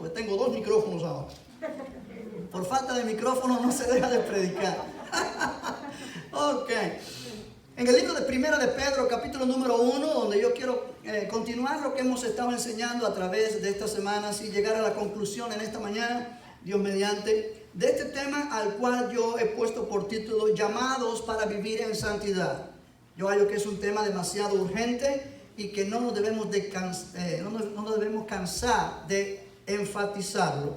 porque tengo 2 micrófonos ahora. Por falta de micrófono no se deja de predicar. Ok. En el libro de Primera de Pedro, capítulo número 1, donde yo quiero continuar lo que hemos estado enseñando a través de estas semanas y llegar a la conclusión en esta mañana, Dios mediante, de este tema al cual yo he puesto por título Llamados para vivir en santidad. Yo hallo que es un tema demasiado urgente y que no nos debemos cansar de enfatizarlo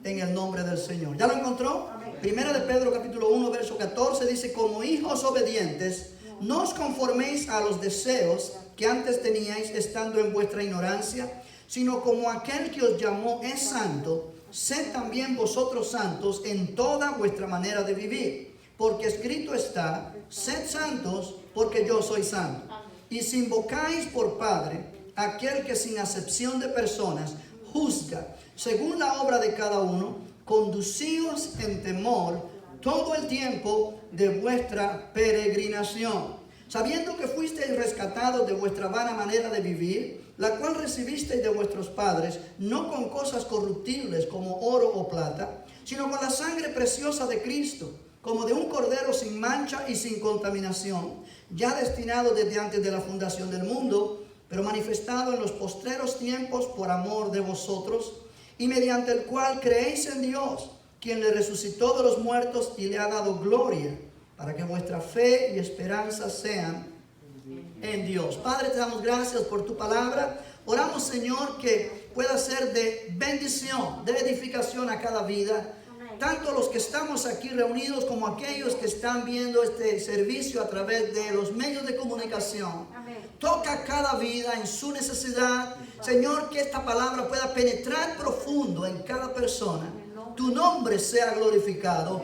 en el nombre del Señor. ¿Ya lo encontró? Amén. Primera de Pedro capítulo 1 verso 14 dice: como hijos obedientes, no os conforméis a los deseos que antes teníais estando en vuestra ignorancia, sino como aquel que os llamó es santo, sed también vosotros santos en toda vuestra manera de vivir. Porque escrito está: sed santos porque yo soy santo. Y si invocáis por Padre aquel que sin acepción de personas juzga según la obra de cada uno, conducíos en temor todo el tiempo de vuestra peregrinación, sabiendo que fuisteis rescatados de vuestra vana manera de vivir, la cual recibisteis de vuestros padres, no con cosas corruptibles como oro o plata, sino con la sangre preciosa de Cristo, como de un cordero sin mancha y sin contaminación, ya destinado desde antes de la fundación del mundo, pero manifestado en los postreros tiempos por amor de vosotros, y mediante el cual creéis en Dios, quien le resucitó de los muertos y le ha dado gloria, para que vuestra fe y esperanza sean en Dios. Padre, te damos gracias por tu palabra. Oramos, Señor, que pueda ser de bendición, de edificación a cada vida, tanto los que estamos aquí reunidos como aquellos que están viendo este servicio a través de los medios de comunicación. Amén. Toca cada vida en su necesidad. Señor, que esta palabra pueda penetrar profundo en cada persona. Tu nombre sea glorificado.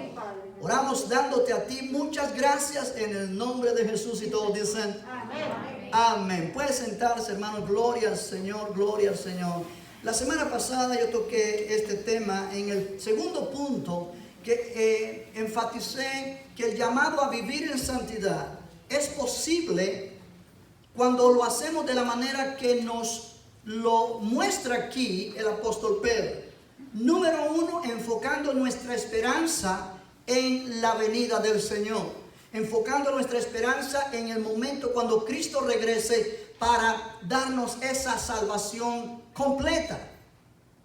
Oramos dándote a ti muchas gracias en el nombre de Jesús, y todos dicen amén. Amén. Puede sentarse, hermano. Gloria al Señor, gloria al Señor. La semana pasada yo toqué este tema en el segundo punto, que enfaticé que el llamado a vivir en santidad es posible cuando lo hacemos de la manera que nos lo muestra aquí el apóstol Pedro. Número 1, enfocando nuestra esperanza en la venida del Señor, enfocando nuestra esperanza en el momento cuando Cristo regrese para darnos esa salvación completa,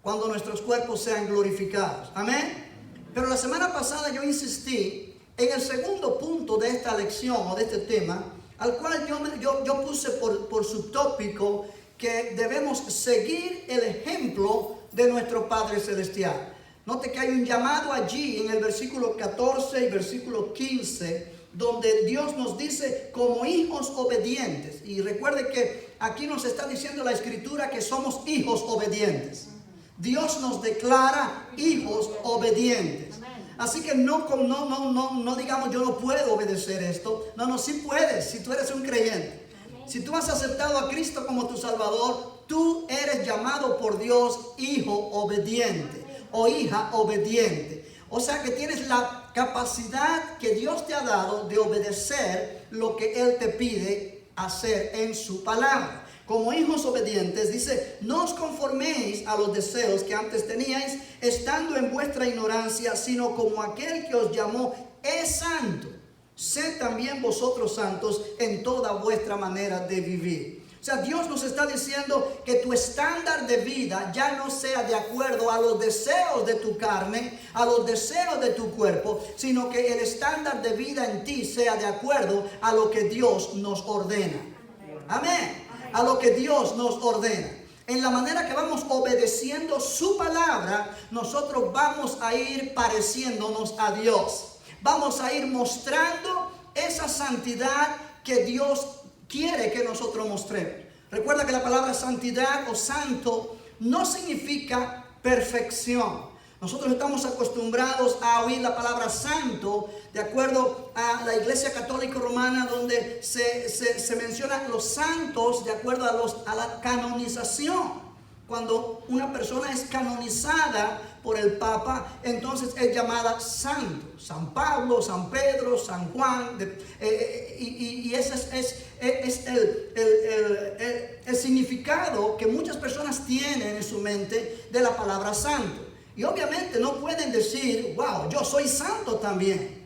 cuando nuestros cuerpos sean glorificados. Amén. Pero la semana pasada yo insistí en el segundo punto de esta lección o de este tema, al cual yo puse por subtópico que debemos seguir el ejemplo de nuestro Padre Celestial. Note que hay un llamado allí en el versículo 14 y versículo 15, donde Dios nos dice como hijos obedientes. Y recuerde que aquí nos está diciendo la Escritura que somos hijos obedientes. Dios nos declara hijos obedientes. Así que no digamos yo no puedo obedecer esto. No, sí puedes si tú eres un creyente. Si tú has aceptado a Cristo como tu Salvador, tú eres llamado por Dios hijo obediente o hija obediente. O sea que tienes la capacidad que Dios te ha dado de obedecer lo que Él te pide hacer en su palabra. Como hijos obedientes, dice: no os conforméis a los deseos que antes teníais, estando en vuestra ignorancia, sino como aquel que os llamó es santo, sed también vosotros santos en toda vuestra manera de vivir. O sea, Dios nos está diciendo que tu estándar de vida ya no sea de acuerdo a los deseos de tu carne, a los deseos de tu cuerpo, sino que el estándar de vida en ti sea de acuerdo a lo que Dios nos ordena. Amén. A lo que Dios nos ordena. En la manera que vamos obedeciendo su palabra, nosotros vamos a ir pareciéndonos a Dios. Vamos a ir mostrando esa santidad que Dios quiere que nosotros mostremos. Recuerda que la palabra santidad o santo no significa perfección. Nosotros estamos acostumbrados a oír la palabra santo de acuerdo a la Iglesia Católica Romana, donde se mencionan los santos de acuerdo a la canonización. Cuando una persona es canonizada por el Papa, entonces es llamada santo. San Pablo, San Pedro, San Juan. Y ese es el significado que muchas personas tienen en su mente de la palabra santo. Y obviamente no pueden decir, wow, yo soy santo también.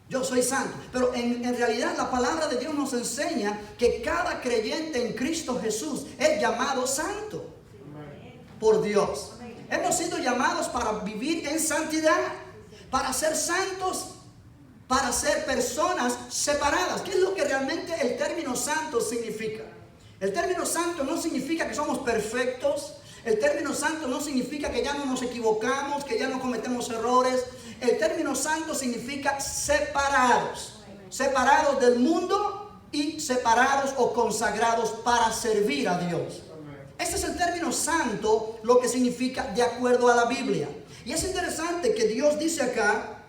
Yo soy santo. Pero en realidad la palabra de Dios nos enseña que cada creyente en Cristo Jesús es llamado santo por Dios. Hemos sido llamados para vivir en santidad, para ser santos, para ser personas separadas. ¿Qué es lo que realmente el término santo significa? El término santo no significa que somos perfectos. El término santo no significa que ya no nos equivocamos, que ya no cometemos errores. El término santo significa separados. Separados del mundo y separados o consagrados para servir a Dios. Este es el término santo, lo que significa de acuerdo a la Biblia. Y es interesante que Dios dice acá,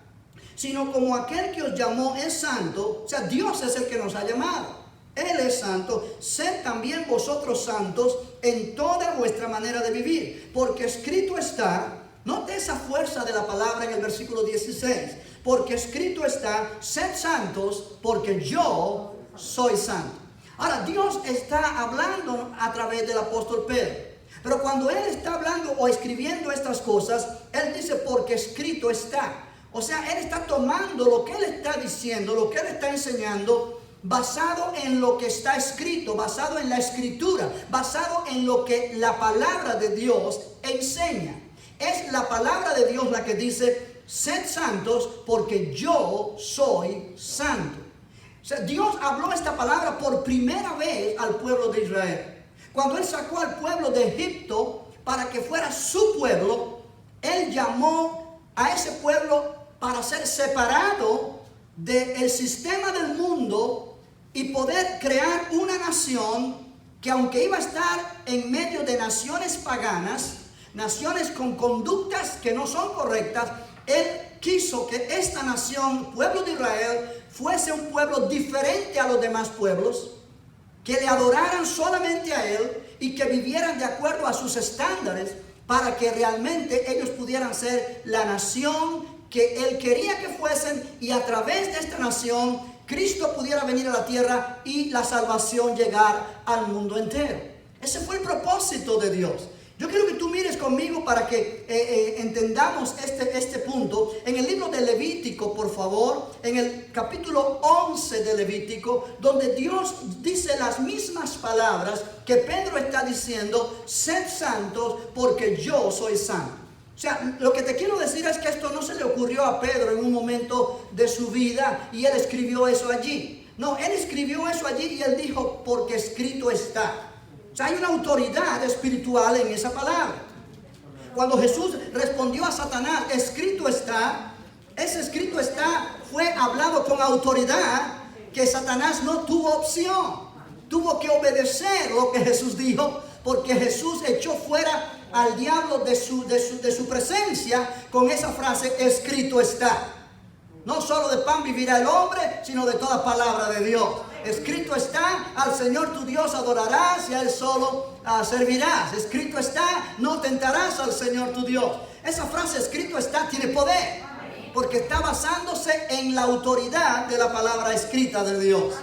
sino como aquel que os llamó es santo, o sea, Dios es el que nos ha llamado. Él es santo, sed también vosotros santos en toda vuestra manera de vivir, porque escrito está, note esa fuerza de la palabra en el versículo 16, porque escrito está, sed santos, porque yo soy santo. Ahora, Dios está hablando a través del apóstol Pedro. Pero cuando Él está hablando o escribiendo estas cosas, Él dice porque escrito está. O sea, Él está tomando lo que Él está diciendo, lo que Él está enseñando, basado en lo que está escrito, basado en la escritura, basado en lo que la palabra de Dios enseña. Es la palabra de Dios la que dice, sed santos porque yo soy santo. O sea, Dios habló esta palabra por primera vez al pueblo de Israel. Cuando Él sacó al pueblo de Egipto para que fuera su pueblo, Él llamó a ese pueblo para ser separado del sistema del mundo y poder crear una nación que, aunque iba a estar en medio de naciones paganas, naciones con conductas que no son correctas, Él quiso que esta nación, pueblo de Israel, fuese un pueblo diferente a los demás pueblos, que le adoraran solamente a Él y que vivieran de acuerdo a sus estándares para que realmente ellos pudieran ser la nación que Él quería que fuesen, y a través de esta nación Cristo pudiera venir a la tierra y la salvación llegar al mundo entero. Ese fue el propósito de Dios. Yo quiero que tú mires conmigo para que entendamos este punto. En el libro de Levítico, por favor, en el capítulo 11 de Levítico, donde Dios dice las mismas palabras que Pedro está diciendo, sed santos porque yo soy santo. O sea, lo que te quiero decir es que esto no se le ocurrió a Pedro en un momento de su vida y él escribió eso allí. No, él escribió eso allí y él dijo, porque escrito está. O sea, hay una autoridad espiritual en esa palabra. Cuando Jesús respondió a Satanás, escrito está, ese escrito está fue hablado con autoridad, que Satanás no tuvo opción. Tuvo que obedecer lo que Jesús dijo, porque Jesús echó fuera al diablo de su presencia con esa frase, escrito está. No solo de pan vivirá el hombre, sino de toda palabra de Dios. Escrito está, al Señor tu Dios adorarás y a Él solo servirás. Escrito está, no tentarás al Señor tu Dios. Esa frase, escrito está, tiene poder, porque está basándose en la autoridad de la palabra escrita de Dios.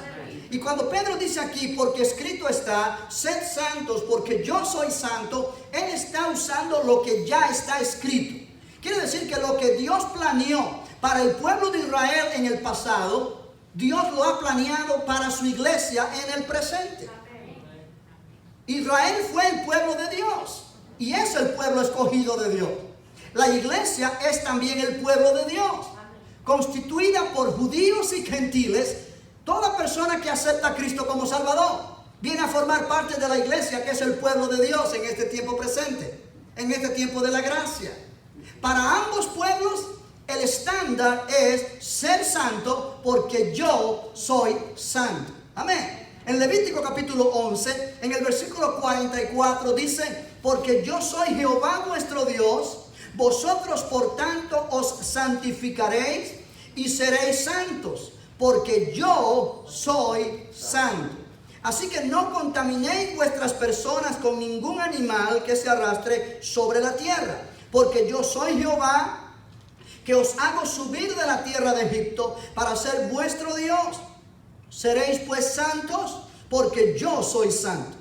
Y cuando Pedro dice aquí, porque escrito está, sed santos porque yo soy santo, él está usando lo que ya está escrito. Quiere decir que lo que Dios planeó para el pueblo de Israel en el pasado, Dios lo ha planeado para su iglesia en el presente. Israel fue el pueblo de Dios y es el pueblo escogido de Dios. La iglesia es también el pueblo de Dios, constituida por judíos y gentiles. Toda persona que acepta a Cristo como Salvador viene a formar parte de la iglesia, que es el pueblo de Dios en este tiempo presente, en este tiempo de la gracia. Para ambos pueblos, el estándar es ser santo porque yo soy santo. Amén. En Levítico capítulo 11, en el versículo 44 dice, porque yo soy Jehová vuestro Dios, vosotros por tanto os santificaréis y seréis santos, porque yo soy santo. Así que no contaminéis vuestras personas con ningún animal que se arrastre sobre la tierra, porque yo soy Jehová, que os hago subir de la tierra de Egipto para ser vuestro Dios. Seréis pues santos, porque yo soy santo.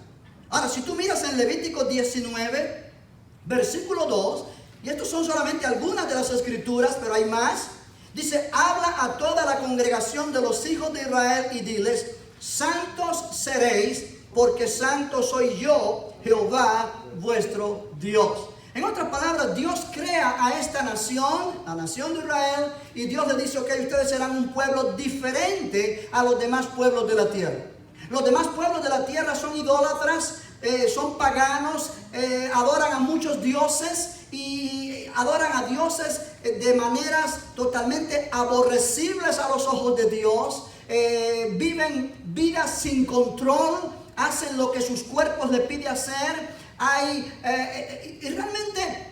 Ahora, si tú miras en Levítico 19, versículo 2, y estos son solamente algunas de las escrituras, pero hay más. Dice, habla a toda la congregación de los hijos de Israel y diles, santos seréis, porque santo soy yo, Jehová, vuestro Dios. En otras palabras, Dios crea a esta nación, la nación de Israel, y Dios le dice, ok, ustedes serán un pueblo diferente a los demás pueblos de la tierra. Los demás pueblos de la tierra son idólatras, son paganos, adoran a muchos dioses y adoran a dioses de maneras totalmente aborrecibles a los ojos de Dios. Viven vidas sin control, hacen lo que sus cuerpos les piden hacer. Y realmente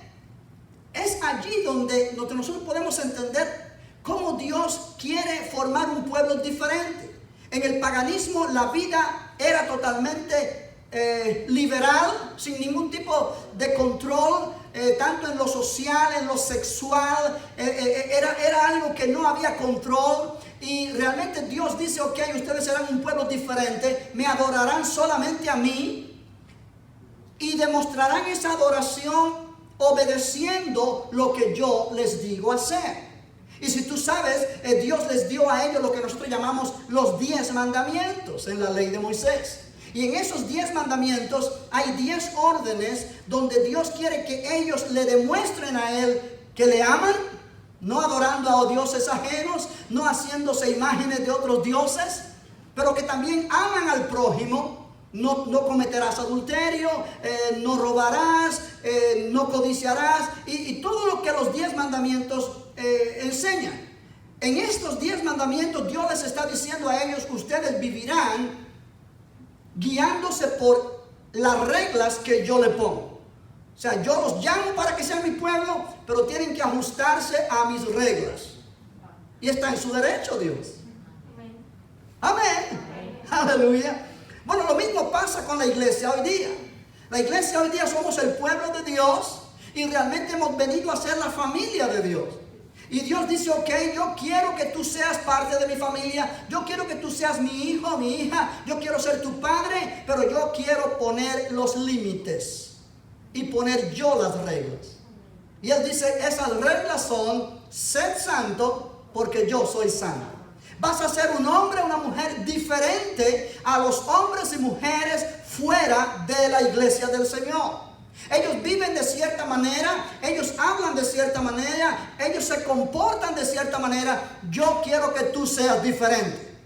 es allí donde nosotros podemos entender cómo Dios quiere formar un pueblo diferente. En el paganismo la vida era totalmente liberal, sin ningún tipo de control, tanto en lo social, en lo sexual, era algo que no había control. Y realmente Dios dice, ok, ustedes serán un pueblo diferente, me adorarán solamente a mí y demostrarán esa adoración obedeciendo lo que yo les digo hacer. Y si tú sabes, Dios les dio a ellos lo que nosotros llamamos los 10 mandamientos en la ley de Moisés. Y en esos 10 mandamientos hay 10 órdenes donde Dios quiere que ellos le demuestren a Él que le aman, no adorando a dioses ajenos, no haciéndose imágenes de otros dioses, pero que también aman al prójimo. No cometerás adulterio, no robarás, no codiciarás, y todo lo que los 10 mandamientos enseñan. En estos 10 mandamientos Dios les está diciendo a ellos que ustedes vivirán guiándose por las reglas que yo le pongo. O sea, yo los llamo para que sean mi pueblo, pero tienen que ajustarse a mis reglas. Y está en su derecho, Dios. Amén. Aleluya. Bueno, lo mismo pasa con la iglesia hoy día. La iglesia hoy día somos el pueblo de Dios y realmente hemos venido a ser la familia de Dios. Y Dios dice, ok, yo quiero que tú seas parte de mi familia, yo quiero que tú seas mi hijo, mi hija, yo quiero ser tu padre, pero yo quiero poner los límites y poner yo las reglas. Y Él dice, esas reglas son, sed santo porque yo soy santo. Vas a ser un hombre o una mujer diferente a los hombres y mujeres fuera de la iglesia del Señor. Ellos viven de cierta manera, ellos hablan de cierta manera, ellos se comportan de cierta manera. Yo quiero que tú seas diferente.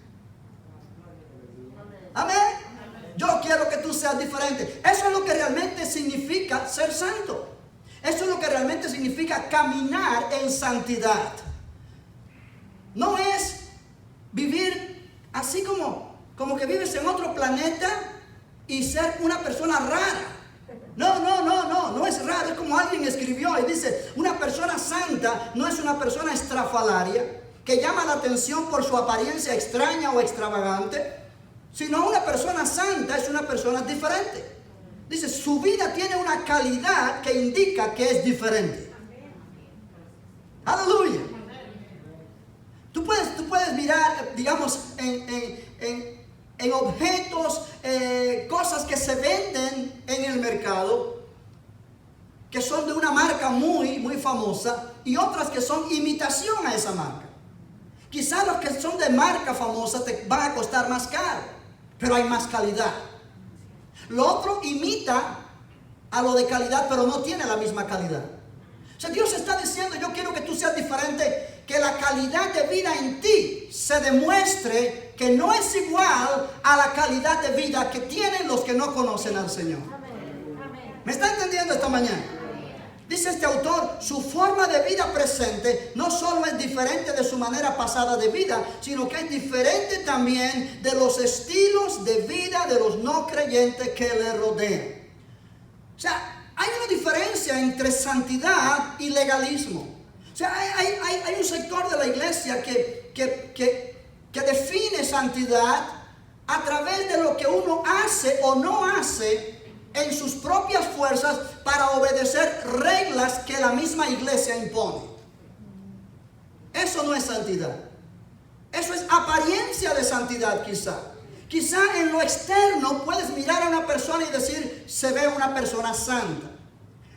Amén. Yo quiero que tú seas diferente. Eso es lo que realmente significa ser santo. Eso es lo que realmente significa caminar en santidad. No es vivir así como que vives en otro planeta y ser una persona rara. No es raro. Es como alguien escribió y dice, una persona santa no es una persona estrafalaria que llama la atención por su apariencia extraña o extravagante, sino una persona santa es una persona diferente. Dice, su vida tiene una calidad que indica que es diferente. Aleluya. Tú puedes mirar, digamos, en objetos, cosas que se venden en el mercado, que son de una marca muy, muy famosa, y otras que son imitación a esa marca. Quizás los que son de marca famosa te van a costar más caro, pero hay más calidad. Lo otro imita a lo de calidad, pero no tiene la misma calidad. O sea, Dios está diciendo, yo quiero que tú seas diferente, que la calidad de vida en ti se demuestre que no es igual a la calidad de vida que tienen los que no conocen al Señor. ¿Me está entendiendo esta mañana? Dice este autor, su forma de vida presente no solo es diferente de su manera pasada de vida, sino que es diferente también de los estilos de vida de los no creyentes que le rodean. O sea, hay una diferencia entre santidad y legalismo. O sea, hay un sector de la iglesia que define santidad a través de lo que uno hace o no hace en sus propias fuerzas para obedecer reglas que la misma iglesia impone. Eso no es santidad. Eso es apariencia de santidad quizá. Quizá en lo externo puedes mirar a una persona y decir, se ve una persona santa.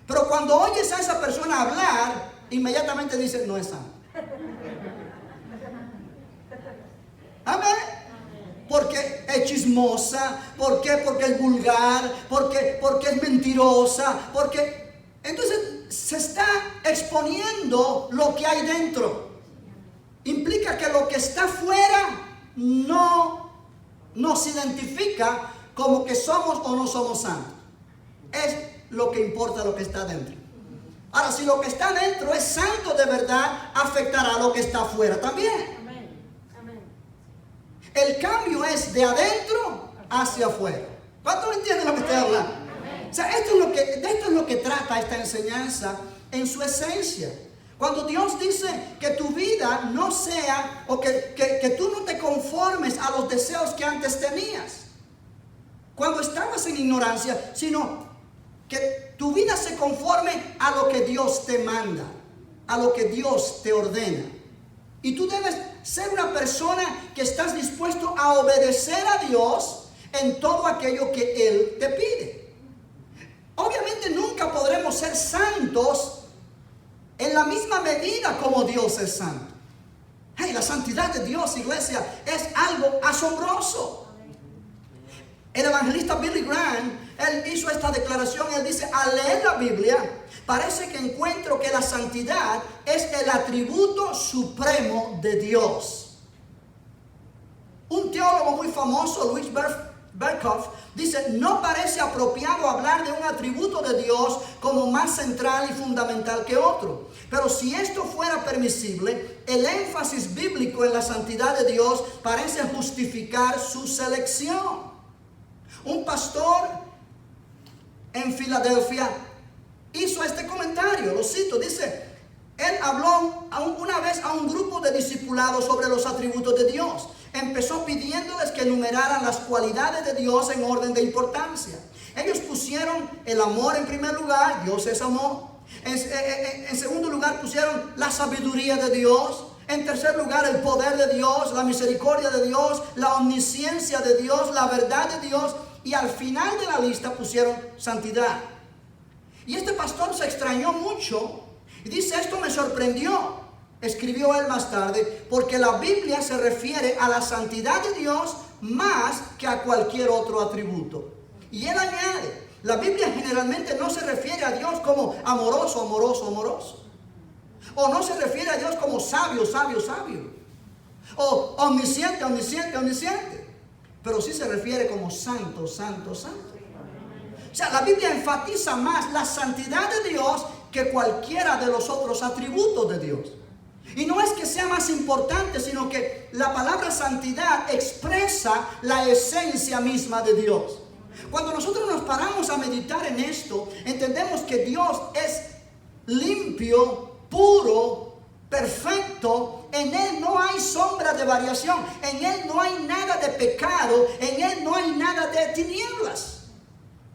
Pero cuando oyes a esa persona hablar, inmediatamente dices, no es santa. Amén. Porque es chismosa, ¿por qué? Porque es vulgar, porque es mentirosa, entonces se está exponiendo lo que hay dentro. Implica que lo que está fuera no nos identifica como que somos o no somos santos. Es lo que importa lo que está dentro. Ahora, si lo que está dentro es santo de verdad, afectará a lo que está afuera también. El cambio es de adentro hacia afuera. ¿Cuántos entienden lo que estoy hablando? O sea, de esto es lo que trata esta enseñanza en su esencia. Cuando Dios dice que tu vida no sea, o que tú no te conformes a los deseos que antes tenías, cuando estabas en ignorancia, sino que tu vida se conforme a lo que Dios te manda, a lo que Dios te ordena. Y tú debes ser una persona que estás dispuesto a obedecer a Dios en todo aquello que Él te pide. Obviamente nunca podremos ser santos en la misma medida como Dios es santo. Hey, la santidad de Dios, iglesia, es algo asombroso. El evangelista Billy Graham, él hizo esta declaración. Él dice, al leer la Biblia, parece que encuentro que la santidad es el atributo supremo de Dios. Un teólogo muy famoso, Louis Berkhoff, dice, no parece apropiado hablar de un atributo de Dios como más central y fundamental que otro. Pero si esto fuera permisible, el énfasis bíblico en la santidad de Dios parece justificar su selección. Un pastor en Filadelfia hizo este comentario, lo cito, dice, él habló una vez a un grupo de discipulados sobre los atributos de Dios. Empezó pidiéndoles que enumeraran las cualidades de Dios en orden de importancia. Ellos pusieron el amor en primer lugar, Dios es amor. En segundo lugar pusieron la sabiduría de Dios. En tercer lugar, el poder de Dios, la misericordia de Dios, la omnisciencia de Dios, la verdad de Dios. Y al final de la lista pusieron santidad. Y este pastor se extrañó mucho y dice, esto me sorprendió, escribió él más tarde, porque la Biblia se refiere a la santidad de Dios más que a cualquier otro atributo. Y él añade, la Biblia generalmente no se refiere a Dios como amoroso, amoroso, amoroso. O no se refiere a Dios como sabio, sabio, sabio. O omnisciente, omnisciente, omnisciente. Pero sí se refiere como santo, santo, santo. O sea, la Biblia enfatiza más la santidad de Dios que cualquiera de los otros atributos de Dios. Y no es que sea más importante, sino que la palabra santidad expresa la esencia misma de Dios. Cuando nosotros nos paramos a meditar en esto, entendemos que Dios es limpio, puro, perfecto. En Él no hay sombra de variación. En Él no hay nada de pecado. En Él no hay nada de tinieblas.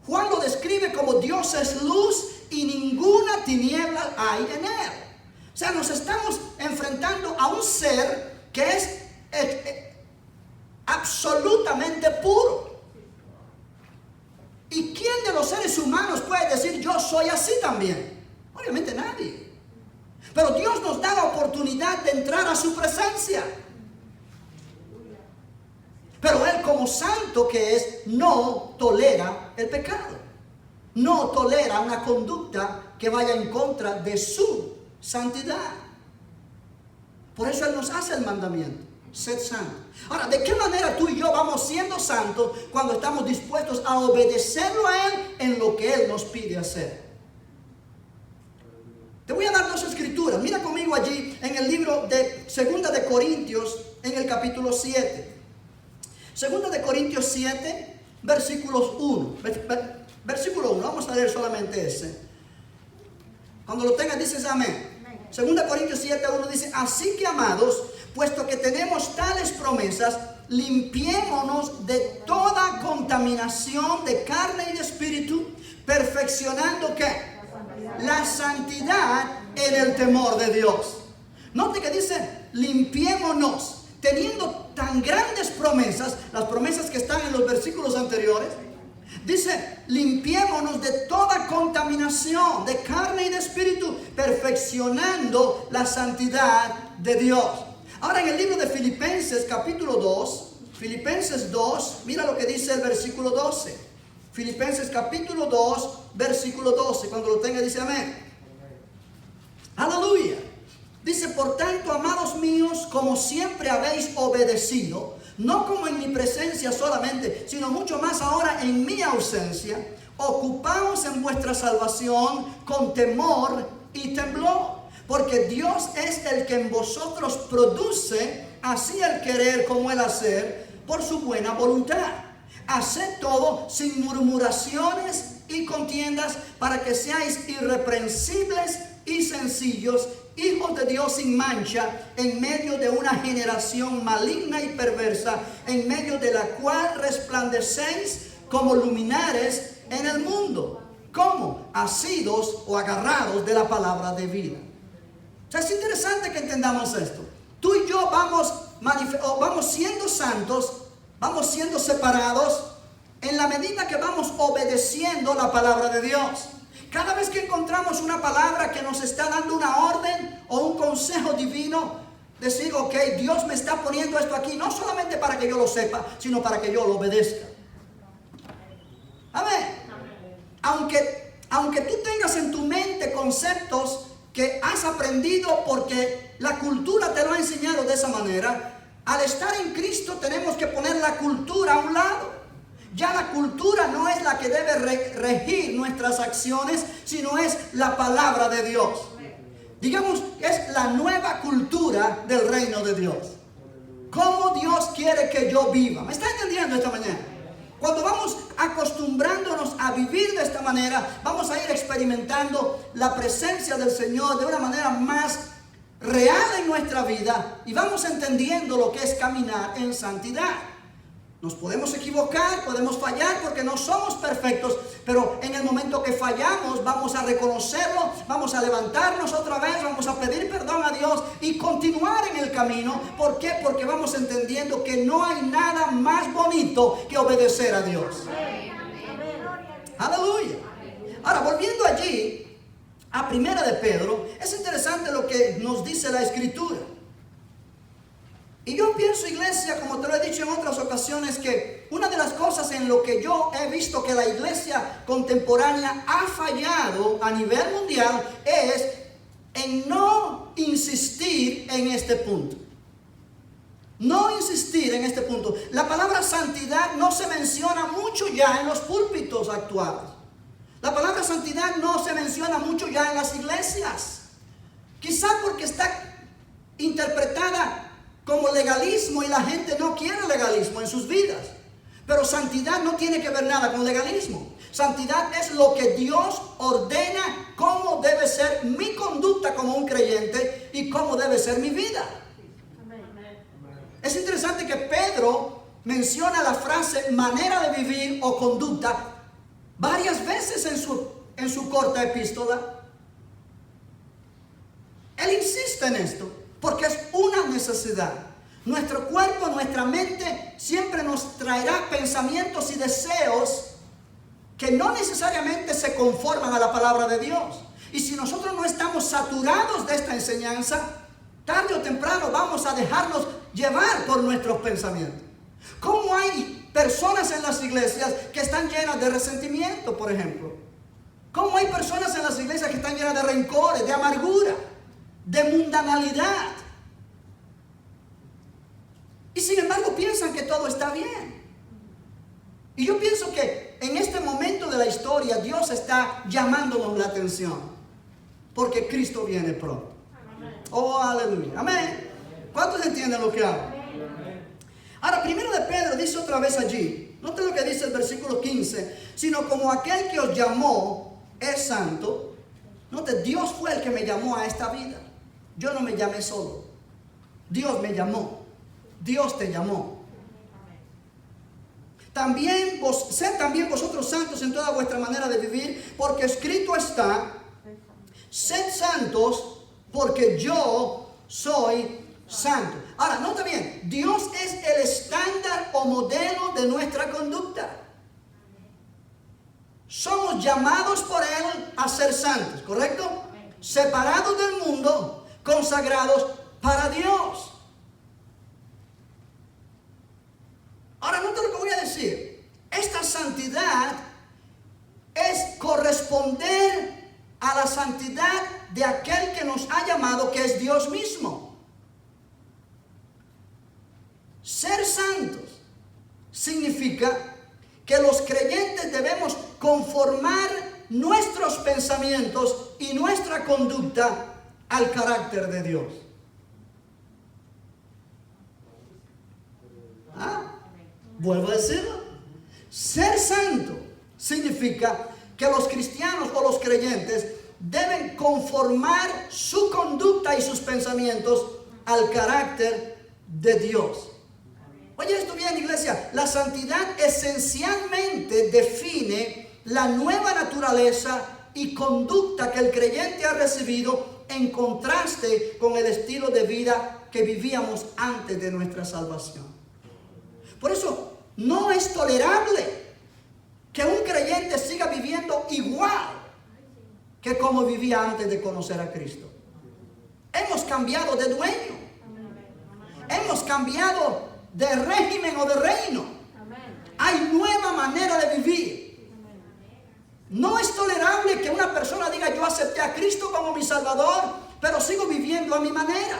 Juan lo describe como Dios es luz y ninguna tiniebla hay en Él. O sea, nos estamos enfrentando a un ser que es absolutamente puro. ¿Y quién de los seres humanos puede decir yo soy así también? Obviamente nadie. Pero Dios nos da la oportunidad de entrar a su presencia. Pero Él, como santo que es, no tolera el pecado. No tolera una conducta que vaya en contra de su santidad. Por eso Él nos hace el mandamiento: sed santo. Ahora, ¿de qué manera tú y yo vamos siendo santos cuando estamos dispuestos a obedecerlo a Él en lo que Él nos pide hacer? Te voy a dar dos escrituras. Mira conmigo allí en el libro de 2 de Corintios, en el capítulo 7. 2 de Corintios 7, versículos 1. Versículo 1, vamos a leer solamente ese. Cuando lo tengas dices amén. 2 Corintios 7, 1 dice, así que amados, puesto que tenemos tales promesas, limpiémonos de toda contaminación de carne y de espíritu, perfeccionando ¿qué? La santidad en el temor de Dios. Note que dice, limpiémonos, teniendo tan grandes promesas, las promesas que están en los versículos anteriores. Dice, limpiémonos de toda contaminación de carne y de espíritu, perfeccionando la santidad de Dios. Ahora en el libro de Filipenses capítulo 2, Filipenses 2, mira lo que dice el versículo 12. Filipenses capítulo 2, versículo 12. Cuando lo tenga dice amén. Aleluya. Dice, por tanto, amados míos, como siempre habéis obedecido, no como en mi presencia solamente, sino mucho más ahora en mi ausencia, ocupaos en vuestra salvación con temor y temblor, porque Dios es el que en vosotros produce así el querer como el hacer por su buena voluntad. Haced todo sin murmuraciones y contiendas, para que seáis irreprensibles y sencillos, hijos de Dios sin mancha, en medio de una generación maligna y perversa, en medio de la cual resplandecéis como luminares en el mundo. ¿Cómo? Asidos o agarrados de la palabra de vida. O sea, es interesante que entendamos esto. Tú y yo vamos siendo santos, vamos siendo separados en la medida que vamos obedeciendo la palabra de Dios. Cada vez que encontramos una palabra que nos está dando una orden o un consejo divino, decir, ok, Dios me está poniendo esto aquí, no solamente para que yo lo sepa, sino para que yo lo obedezca. Amén. Aunque tú tengas en tu mente conceptos que has aprendido porque la cultura te lo ha enseñado de esa manera, al estar en Cristo tenemos que poner la cultura a un lado. Ya la cultura no es la que debe regir nuestras acciones, sino es la palabra de Dios. Digamos, es la nueva cultura del reino de Dios. ¿Cómo Dios quiere que yo viva? ¿Me está entendiendo esta mañana? Cuando vamos acostumbrándonos a vivir de esta manera, vamos a ir experimentando la presencia del Señor de una manera más real en nuestra vida y vamos entendiendo lo que es caminar en santidad. Nos podemos equivocar, podemos fallar porque no somos perfectos, pero en el momento que fallamos vamos a reconocerlo, vamos a levantarnos otra vez, vamos a pedir perdón a Dios y continuar en el camino. ¿Por qué? Porque vamos entendiendo que no hay nada más bonito que obedecer a Dios. Aleluya. Ahora, volviendo allí a Primera de Pedro, es interesante lo que nos dice la Escritura. Y yo pienso, iglesia, como te lo he dicho en otras ocasiones, que una de las cosas en lo que yo he visto que la iglesia contemporánea ha fallado a nivel mundial es en no insistir en este punto. No insistir en este punto. La palabra santidad no se menciona mucho ya en los púlpitos actuales. La palabra santidad no se menciona mucho ya en las iglesias. Quizá porque está interpretada como legalismo y la gente no quiere legalismo en sus vidas. Pero santidad no tiene que ver nada con legalismo. Santidad es lo que Dios ordena, cómo debe ser mi conducta como un creyente y cómo debe ser mi vida. Es interesante que Pedro menciona la frase manera de vivir o conducta varias veces en su corta epístola. Él insiste en esto porque es una necesidad. Nuestro cuerpo, nuestra mente siempre nos traerá pensamientos y deseos que no necesariamente se conforman a la palabra de Dios. Y si nosotros no estamos saturados de esta enseñanza, tarde o temprano vamos a dejarnos llevar por nuestros pensamientos. ¿Cómo hay personas en las iglesias que están llenas de resentimiento, por ejemplo? ¿Cómo hay personas en las iglesias que están llenas de rencores, de amargura, de mundanalidad? Y sin embargo piensan que todo está bien. Y yo pienso que en este momento de la historia Dios está llamándonos la atención, porque Cristo viene pronto. Oh, aleluya, amén. ¿Cuántos entienden lo que hago? Ahora, primero de Pedro dice otra vez allí, noten lo que dice el versículo 15, sino como aquel que os llamó es santo. Note, Dios fue el que me llamó a esta vida. Yo no me llamé solo. Dios me llamó. Dios te llamó. Sed también vosotros santos en toda vuestra manera de vivir, porque escrito está, sed santos, porque yo soy santo. Ahora, nota bien, Dios es el estándar o modelo de nuestra conducta. Somos llamados por Él a ser santos, ¿correcto? Separados del mundo, consagrados para Dios. Ahora, nota lo que voy a decir. Esta santidad es corresponder a la santidad de aquel que nos ha llamado, que es Dios mismo. Ser santos significa que los creyentes debemos conformar nuestros pensamientos y nuestra conducta al carácter de Dios. Vuelvo a decirlo. Ser santo significa que los cristianos o los creyentes deben conformar su conducta y sus pensamientos al carácter de Dios. Oye esto bien, iglesia. La santidad esencialmente define la nueva naturaleza y conducta que el creyente ha recibido en contraste con el estilo de vida que vivíamos antes de nuestra salvación. Por eso no es tolerable que un creyente siga viviendo igual que como vivía antes de conocer a Cristo. Hemos cambiado de dueño. Hemos cambiado de régimen o de reino. Hay nueva manera de vivir. No es tolerable que una persona diga: yo acepté a Cristo como mi Salvador, pero sigo viviendo a mi manera.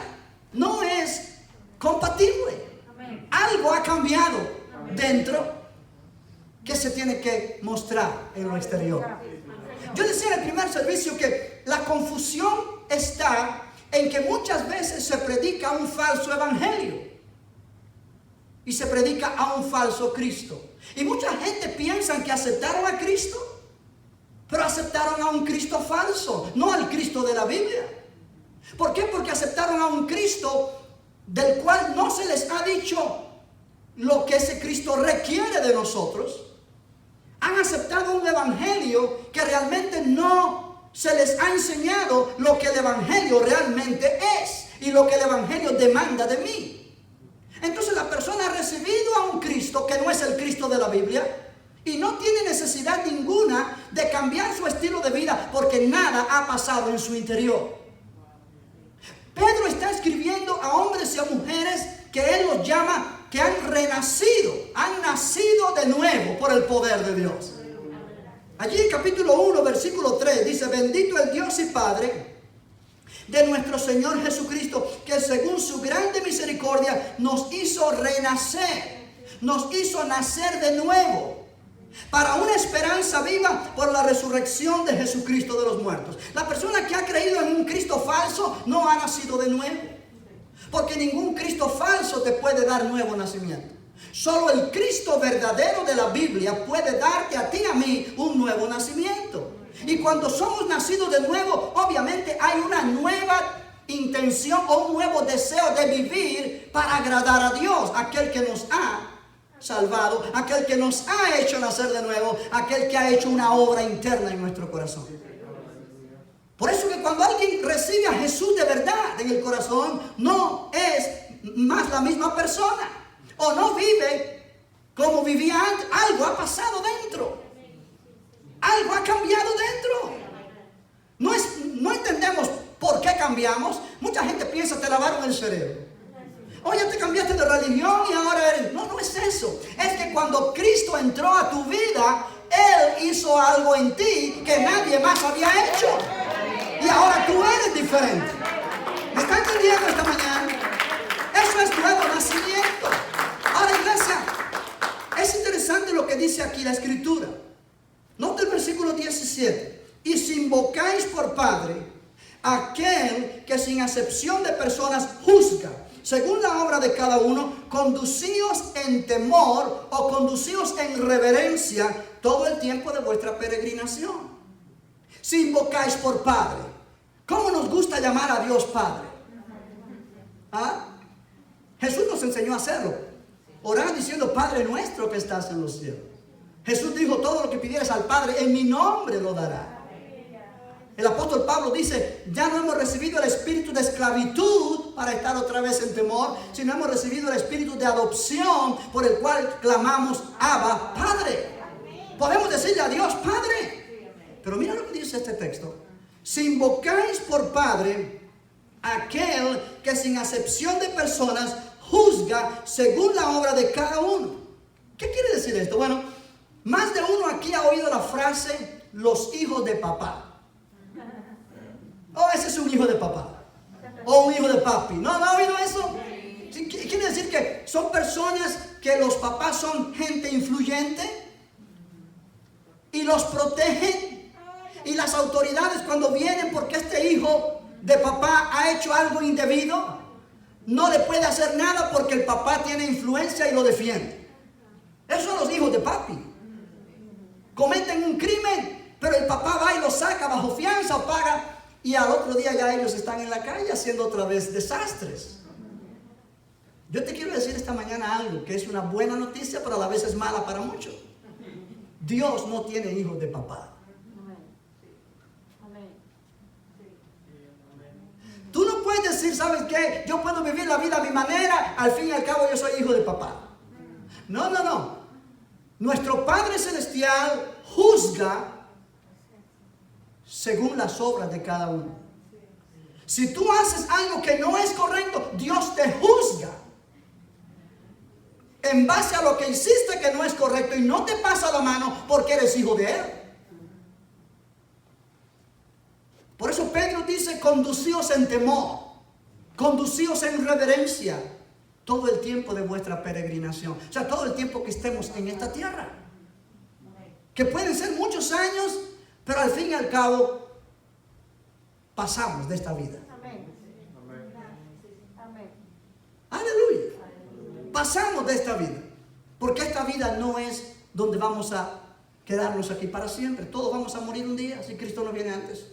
No es compatible. Algo ha cambiado dentro que se tiene que mostrar en lo exterior. Yo decía en el primer servicio que la confusión está en que muchas veces se predica un falso evangelio y se predica a un falso Cristo. Y mucha gente piensa que aceptaron a Cristo, pero aceptaron a un Cristo falso, no al Cristo de la Biblia. ¿Por qué? Porque aceptaron a un Cristo del cual no se les ha dicho lo que ese Cristo requiere de nosotros. Han aceptado un evangelio que realmente no se les ha enseñado lo que el evangelio realmente es y lo que el evangelio demanda de mí. Entonces la persona ha recibido a un Cristo que no es el Cristo de la Biblia y no tiene necesidad ninguna de cambiar su estilo de vida porque nada ha pasado en su interior. Pedro está escribiendo a hombres y a mujeres que él los llama que han renacido, han nacido de nuevo por el poder de Dios. Allí en capítulo 1, versículo 3 dice: bendito el Dios y Padre de nuestro Señor Jesucristo, que según su grande misericordia nos hizo renacer, nos hizo nacer de nuevo, para una esperanza viva por la resurrección de Jesucristo de los muertos. La persona que ha creído en un Cristo falso no ha nacido de nuevo, porque ningún Cristo falso te puede dar nuevo nacimiento. Solo el Cristo verdadero de la Biblia puede darte a ti y a mí un nuevo nacimiento. Y cuando somos nacidos de nuevo, obviamente hay una nueva intención o un nuevo deseo de vivir para agradar a Dios, aquel que nos ha salvado, aquel que nos ha hecho nacer de nuevo, aquel que ha hecho una obra interna en nuestro corazón. Por eso que cuando alguien recibe a Jesús de verdad en el corazón, no es más la misma persona, o no vive como vivía antes. Algo ha pasado dentro, algo ha cambiado dentro. No entendemos por qué cambiamos. Mucha gente piensa: te lavaron el cerebro. Oye, te cambiaste de religión y ahora eres... No es eso. Es que cuando Cristo entró a tu vida, Él hizo algo en ti que nadie más había hecho. Y ahora tú eres diferente. ¿Me está entendiendo esta mañana? Eso es nuevo nacimiento. Ahora, iglesia, es interesante lo que dice aquí la Escritura. Nota el versículo 17. Y si invocáis por Padre aquel que sin acepción de personas juzga, según la obra de cada uno, conducíos en temor o conducíos en reverencia todo el tiempo de vuestra peregrinación. Si invocáis por Padre, ¿cómo nos gusta llamar a Dios Padre? ¿Ah? Jesús nos enseñó a hacerlo. Orad diciendo, Padre nuestro que estás en los cielos. Jesús dijo, todo lo que pidieras al Padre, en mi nombre lo dará. El apóstol Pablo dice, ya no hemos recibido el espíritu de esclavitud para estar otra vez en temor, sino hemos recibido el espíritu de adopción por el cual clamamos, Abba, Padre. Podemos decirle a Dios, Padre. Pero mira lo que dice este texto. Si invocáis por Padre aquel que sin acepción de personas juzga según la obra de cada uno. ¿Qué quiere decir esto? Bueno, más de uno aquí ha oído la frase, los hijos de papá. Oh, ese es un hijo de papá. O un hijo de papi. ¿No ha oído eso? Quiere decir que son personas que los papás son gente influyente y los protegen. Y las autoridades cuando vienen porque este hijo de papá ha hecho algo indebido, no le puede hacer nada porque el papá tiene influencia y lo defiende. Esos son los hijos de papi. Cometen un crimen, pero el papá va y lo saca bajo fianza o paga. Y al otro día ya ellos están en la calle haciendo otra vez desastres. Yo te quiero decir esta mañana algo que es una buena noticia, pero a la vez es mala para muchos. Dios no tiene hijos de papá. Tú no puedes decir, ¿sabes qué? Yo puedo vivir la vida a mi manera, al fin y al cabo yo soy hijo de papá. No, no, no. Nuestro Padre Celestial juzga según las obras de cada uno. Si tú haces algo que no es correcto, Dios te juzga en base a lo que hiciste que no es correcto y no te pasa la mano porque eres hijo de Él. Por eso Pedro dice, conducíos en temor, conducíos en reverencia todo el tiempo de vuestra peregrinación. O sea, todo el tiempo que estemos en esta tierra. Que pueden ser muchos años, pero al fin y al cabo pasamos de esta vida. Aleluya. Pasamos de esta vida. Porque esta vida no es donde vamos a quedarnos aquí para siempre. Todos vamos a morir un día si Cristo no viene antes.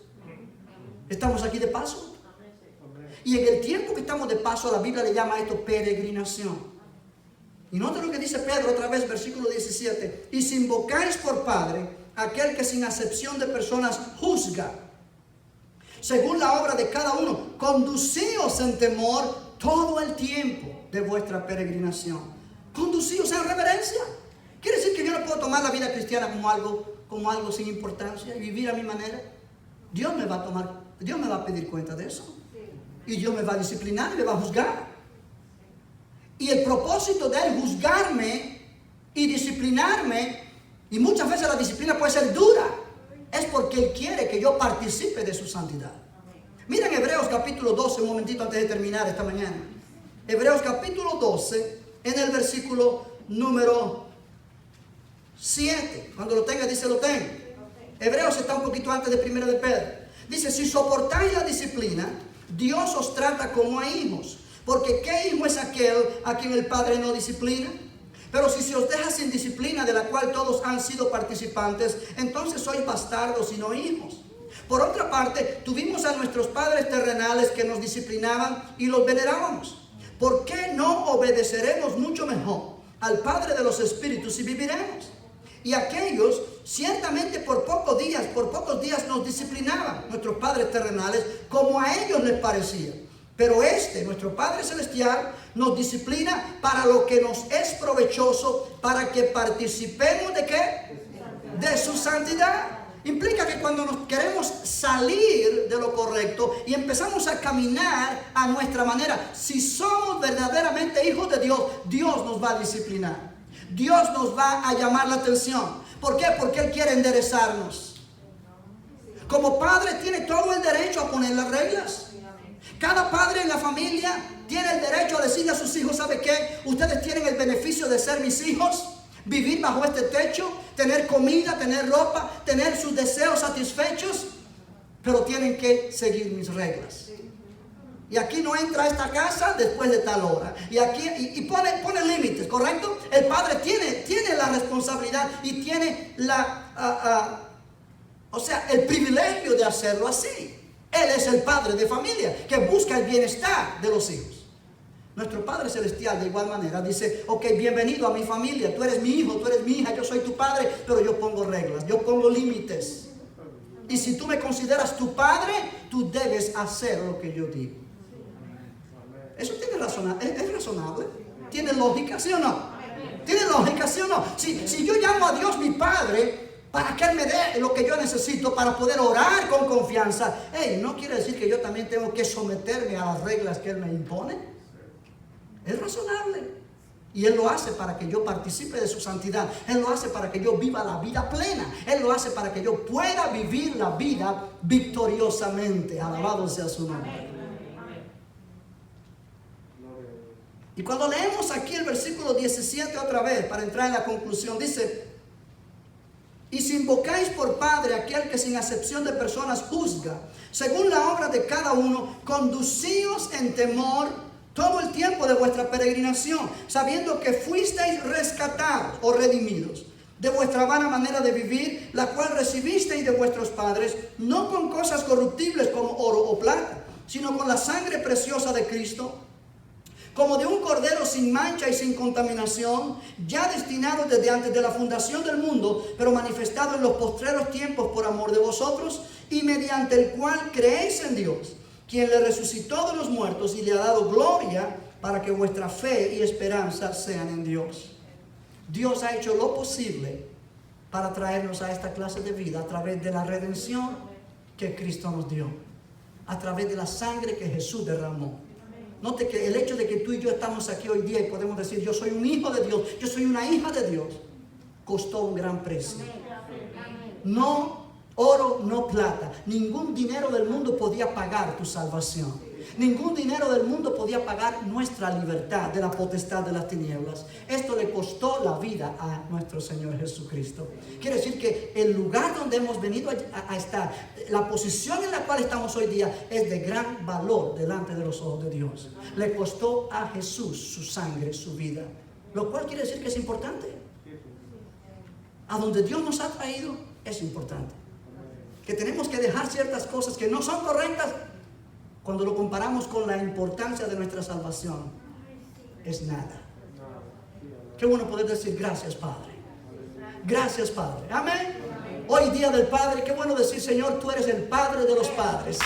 Estamos aquí de paso. Y en el tiempo que estamos de paso, la Biblia le llama a esto peregrinación. Y nota lo que dice Pedro otra vez, versículo 17. Y si invocáis por Padre aquel que sin acepción de personas juzga según la obra de cada uno, conducíos en temor todo el tiempo de vuestra peregrinación. Conducíos en reverencia. Quiere decir que yo no puedo tomar la vida cristiana como algo sin importancia y vivir a mi manera. Dios me va a pedir cuenta de eso. Y Dios me va a disciplinar y me va a juzgar. Y el propósito de Él juzgarme y disciplinarme, y muchas veces la disciplina puede ser dura, es porque Él quiere que yo participe de su santidad. Miren Hebreos capítulo 12, un momentito antes de terminar esta mañana. Hebreos capítulo 12, en el versículo número 7. Cuando lo tenga, dice lo tengo. Hebreos está un poquito antes de 1 de Pedro. Dice, si soportáis la disciplina, Dios os trata como a hijos. Porque ¿qué hijo es aquel a quien el Padre no disciplina? Pero si se os deja sin disciplina, de la cual todos han sido participantes, entonces sois bastardos y no hijos. Por otra parte, tuvimos a nuestros padres terrenales que nos disciplinaban y los venerábamos. ¿Por qué no obedeceremos mucho mejor al Padre de los Espíritus y viviremos? Y aquellos, ciertamente por pocos días nos disciplinaban, nuestros padres terrenales, como a ellos les parecía. Pero nuestro Padre Celestial, nos disciplina para lo que nos es provechoso, para que participemos ¿de qué? De su santidad. Implica que cuando nos queremos salir de lo correcto y empezamos a caminar a nuestra manera, si somos verdaderamente hijos de Dios, Dios nos va a disciplinar. Dios nos va a llamar la atención. ¿Por qué? Porque Él quiere enderezarnos. Como padre tiene todo el derecho a poner las reglas. Cada padre en la familia tiene el derecho a decirle a sus hijos, ¿sabe qué? Ustedes tienen el beneficio de ser mis hijos, vivir bajo este techo, tener comida, tener ropa, tener sus deseos satisfechos, pero tienen que seguir mis reglas. Y aquí no entra a esta casa después de tal hora. Y aquí y pone límites, ¿correcto? El padre tiene la responsabilidad y tiene el privilegio de hacerlo así. Él es el padre de familia que busca el bienestar de los hijos. Nuestro Padre Celestial de igual manera dice, ok, bienvenido a mi familia, tú eres mi hijo, tú eres mi hija, yo soy tu padre, pero yo pongo reglas, yo pongo límites. Y si tú me consideras tu padre, tú debes hacer lo que yo digo. ¿Eso tiene es razonable? ¿Tiene lógica, sí o no? ¿Tiene lógica, sí o no? Si yo llamo a Dios mi padre, para que Él me dé lo que yo necesito para poder orar con confianza, no quiere decir que yo también tengo que someterme a las reglas que Él me impone. Es razonable. Y Él lo hace para que yo participe de su santidad. Él lo hace para que yo viva la vida plena. Él lo hace para que yo pueda vivir la vida victoriosamente. Alabado sea su nombre. Y cuando leemos aquí el versículo 17 otra vez, para entrar en la conclusión, dice: y si invocáis por Padre aquel que sin acepción de personas juzga, según la obra de cada uno, conducíos en temor todo el tiempo de vuestra peregrinación, sabiendo que fuisteis rescatados o redimidos de vuestra vana manera de vivir, la cual recibisteis de vuestros padres, no con cosas corruptibles como oro o plata, sino con la sangre preciosa de Cristo, como de un cordero sin mancha y sin contaminación, ya destinado desde antes de la fundación del mundo, pero manifestado en los postreros tiempos por amor de vosotros, y mediante el cual creéis en Dios, quien le resucitó de los muertos y le ha dado gloria, para que vuestra fe y esperanza sean en Dios. Dios ha hecho lo posible para traernos a esta clase de vida a través de la redención que Cristo nos dio, a través de la sangre que Jesús derramó. Note que el hecho de que tú y yo estamos aquí hoy día y podemos decir yo soy un hijo de Dios, yo soy una hija de Dios, costó un gran precio. No oro, no plata, ningún dinero del mundo podía pagar tu salvación. Ningún dinero del mundo podía pagar nuestra libertad de la potestad de las tinieblas. Esto le costó la vida a nuestro Señor Jesucristo. Quiere decir que el lugar donde hemos venido a estar, la posición en la cual estamos hoy día, es de gran valor delante de los ojos de Dios. Le costó a Jesús su sangre, su vida. Lo cual quiere decir que es importante. A donde Dios nos ha traído es importante. Que tenemos que dejar ciertas cosas que no son correctas. Cuando lo comparamos con la importancia de nuestra salvación, es nada. Qué bueno poder decir gracias, Padre. Gracias, Padre. Amén. Hoy día del Padre, qué bueno decir, Señor, tú eres el Padre de los padres.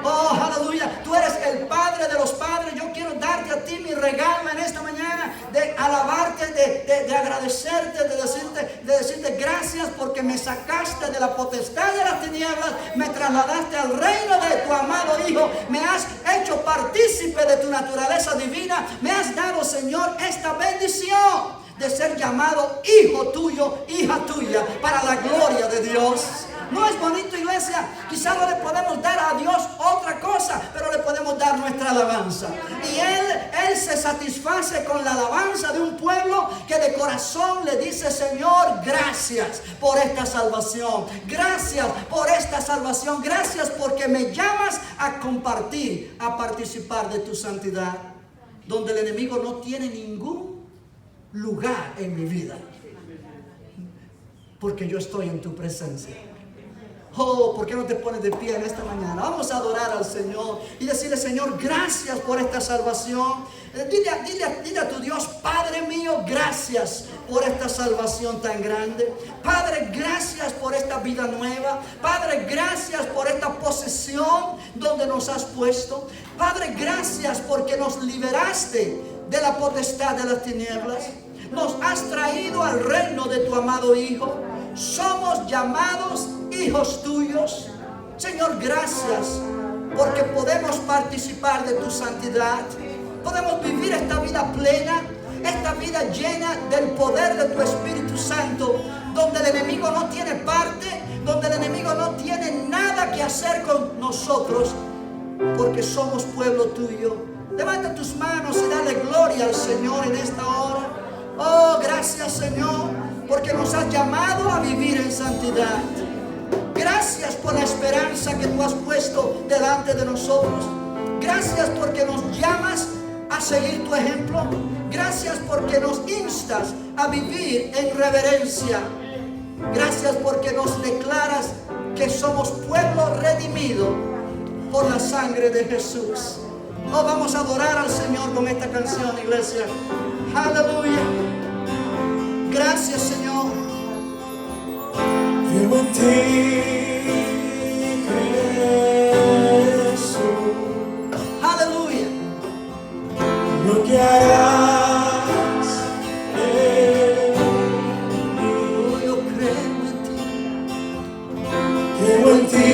Oh, aleluya. Tú eres el Padre de los padres. Yo quiero darte a ti mi regalo en esta mañana, de alabarte, de agradecerte, de decirte gracias porque me sacaste de la potestad de las tinieblas, me trasladaste al reino de tu amado Hijo, me has hecho partícipe de tu naturaleza divina, me has dado, Señor, esta bendición de ser llamado hijo tuyo, hija tuya, para la gloria de Dios. ¿No es bonito, iglesia? Quizás no le podemos dar a Dios otra cosa, pero le podemos dar nuestra alabanza. Y Él se satisface con la alabanza de un pueblo que de corazón le dice: Señor, gracias por esta salvación. Gracias por esta salvación. Gracias porque me llamas a compartir, a participar de tu santidad, donde el enemigo no tiene ningún lugar en mi vida, porque yo estoy en tu presencia. Oh, ¿por qué no te pones de pie en esta mañana? Vamos a adorar al Señor y decirle: Señor, gracias por esta salvación. Dile a tu Dios: Padre mío, gracias por esta salvación tan grande. Padre, gracias por esta vida nueva. Padre, gracias por esta posesión donde nos has puesto. Padre, gracias porque nos liberaste de la potestad de las tinieblas. Nos has traído al reino de tu amado Hijo. Somos llamados hijos tuyos. Señor, gracias porque podemos participar de tu santidad. Podemos vivir esta vida plena, esta vida llena del poder de tu Espíritu Santo, donde el enemigo no tiene parte, donde el enemigo no tiene nada que hacer con nosotros, porque somos pueblo tuyo. Levanta tus manos y dale gloria al Señor en esta hora. Oh, gracias, Señor, porque nos has llamado a vivir en santidad. Gracias por la esperanza que tú has puesto delante de nosotros. Gracias porque nos llamas a seguir tu ejemplo. Gracias porque nos instas a vivir en reverencia. Gracias porque nos declaras que somos pueblo redimido por la sangre de Jesús. Oh, vamos a adorar al Señor con esta canción, iglesia. Aleluya. Gracias, Señor. Creo en ti, Jesús. Aleluya. Lo que harás en mí. Oh, yo creo en ti. Creo en ti,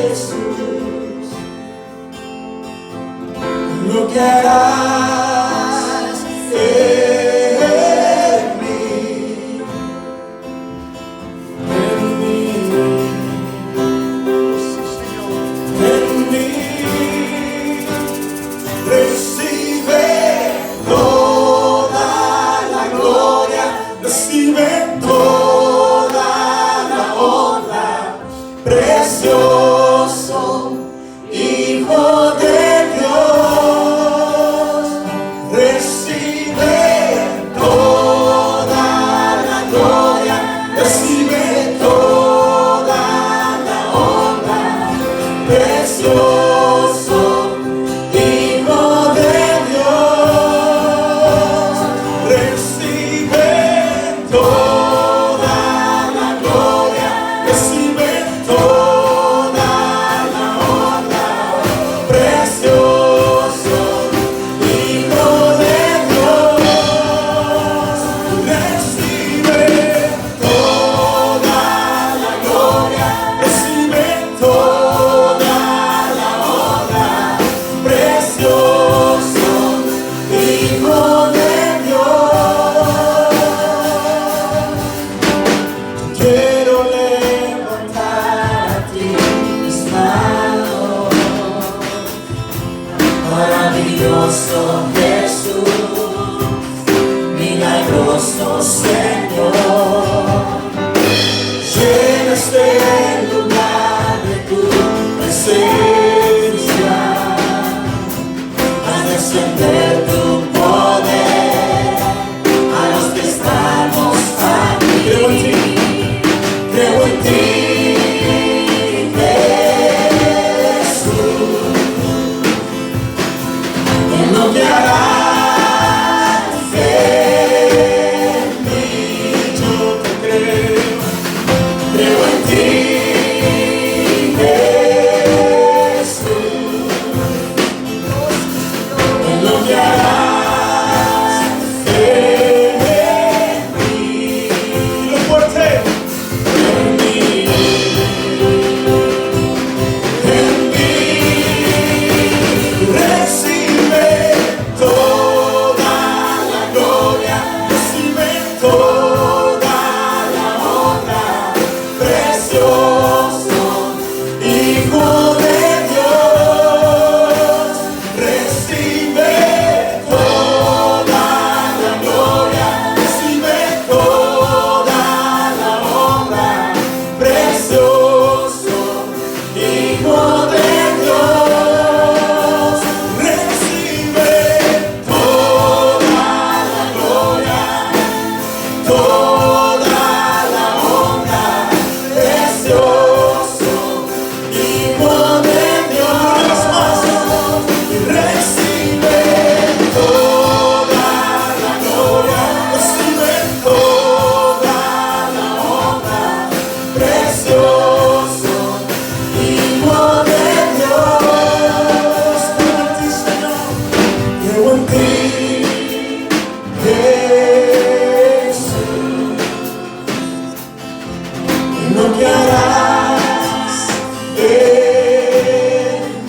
Jesús. Lo que harás en mí. En mí. Sí, Señor. En mí recibe toda la gloria, recibe toda la honra, precioso Hijo de Dios, recibe toda la gloria, recibe toda la honra, precioso Hijo de Dios, recibe toda la gloria, recibe toda la honra, precioso Hijo de Dios, recibe toda la gloria, recibe toda la honra, precioso Hijo de Dios. Quiero levantar a ti mis manos, maravilloso Jesús, milagroso Señor. Llena este lugar de tu presencia, haz descender tu poder a los que estamos aquí. Creo en ti, creo en ti, Jesús, en lo que harás en mí. Yo te creo, creo en ti, Jesús, en lo que harás en mí. Lo fuerte, en mí, recibe toda la gloria, recibe toda la honra, precioso Hijo de Dios, recibe toda la gloria, recibe toda la honra, precioso Hijo de Dios, recibe toda la gloria, toda la honra, precioso Hijo de Dios, y recibe toda la gloria, recibe toda la honra, precioso Hijo de Dios. Creo en ti, Señor, creo en ti, Jesús, en lo que harás en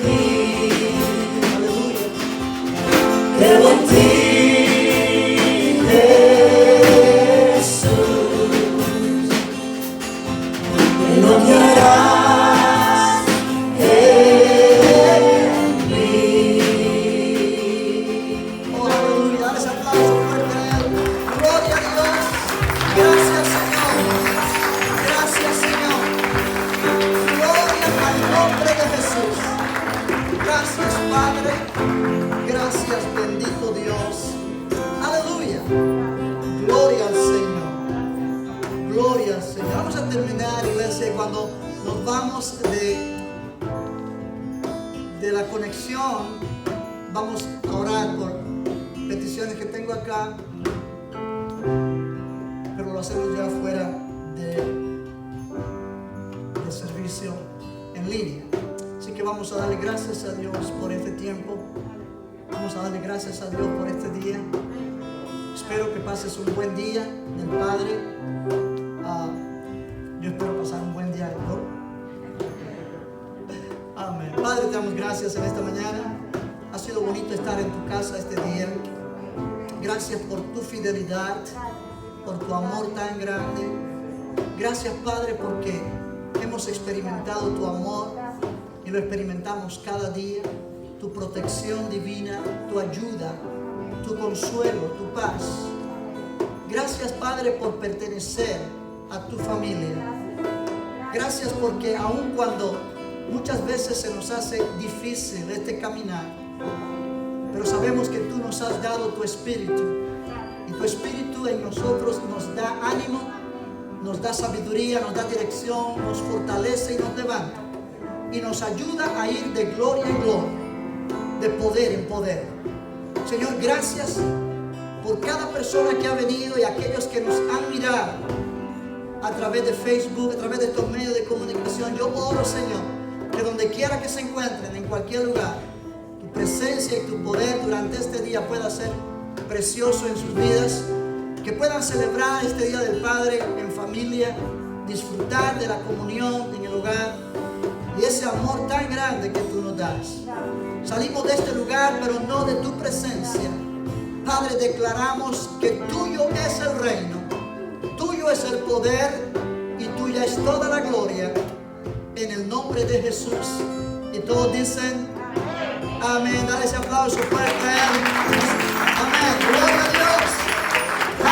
mí. Aleluya. Creo en ti, Jesús, en lo que harás en mí. Oh, aleluya. Dale ese aplauso fuerte a Él. Gloria a Dios. Gracias, Señor. Gracias, Señor. Gloria al nombre de Jesús. Gracias, Padre. Gracias, bendito Dios. Aleluya. Gloria al Señor. Gloria al Señor. Vamos a terminar, iglesia, cuando nos vamos de la conexión, vamos a orar por peticiones que tengo acá, pero lo hacemos ya fuera del servicio en línea. Así que vamos a darle gracias a Dios por este tiempo. Vamos a darle gracias a Dios por este día. Espero que pases un buen día del Padre. Yo espero pasar un buen día, ¿no? Amén. Padre, te damos gracias en esta mañana. Ha sido bonito estar en tu casa este día. Gracias por tu fidelidad, por tu amor tan grande. Gracias, Padre, porque hemos experimentado tu amor y lo experimentamos cada día. Tu protección divina, tu ayuda, tu consuelo, tu paz. Gracias, Padre, por pertenecer a tu familia. Gracias porque aun cuando muchas veces se nos hace difícil este caminar, pero sabemos que tú nos has dado tu espíritu, y tu espíritu en nosotros nos da ánimo, nos da sabiduría, nos da dirección, nos fortalece y nos levanta, y nos ayuda a ir de gloria en gloria, de poder en poder. Señor, gracias por cada persona que ha venido y aquellos que nos han mirado a través de Facebook, a través de estos medios de comunicación. Yo oro, Señor, que donde quiera que se encuentren, en cualquier lugar, tu presencia y tu poder durante este día pueda ser precioso en sus vidas, que puedan celebrar este Día del Padre en familia, disfrutar de la comunión en el hogar y ese amor tan grande que tú nos das. Salimos de este lugar, pero no de tu presencia. Padre, declaramos que tuyo es el reino, tuyo es el poder y tuya es toda la gloria, en el nombre de Jesús. Y todos dicen amén. Dale ese aplauso fuerte. Amén. Gloria a Dios.